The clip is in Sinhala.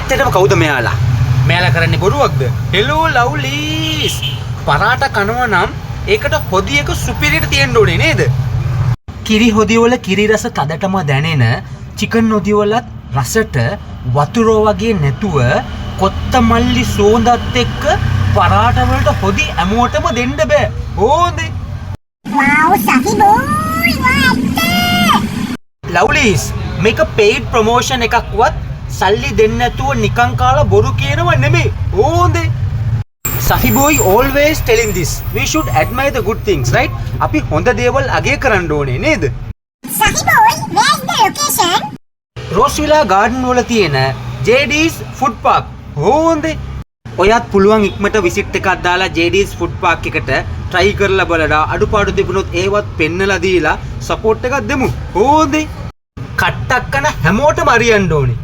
ඇත්තටම කවුද මෙයාලා? මෙයාලා කරන්නේ බොරුවක්ද? හෙලෝ ලව්ලිස්. පරාට කනවා නම් ඒකට හොදියක සුපිරියට තියෙන්න ඕනේ නේද? කිරි හොදිය වල කිරි රස තදටම දැනෙන චිකන් හොදිය වලත් රසට වතුර වගේ නැතුව කොත්තමල්ලි සෝඳත් එක්ක පරාට වලට හොදි හැමෝටම දෙන්න බෑ. ඕනේ. Wow, Safi boy, what? ලව්ලිස් මේක paid promotion එකක්වත් සල්ලි දෙන්න නැතුව නිකන් කාලා බොරු කියනව නෙමෙයි. ඕනේ. Safi boy always telling this. We should admire the good things, right? අපි හොඳ දේවල් අගය කරන්න ඕනේ නේද? Safi boy, where's the location? Rosevilla garden වල තියෙන JD's food park. ඕනේ. ඔයත් පුළුවන් ඉක්මනට විසිට් එකක් දාලා JD's food park එකට try කරලා බලලා අඩුපාඩු තිබුණොත් ඒවත් පෙන්නලා දීලා support එකක් දෙමු. ඕනේ. කට්ටක් කන හැමෝටම අරියන්න ඕනේ.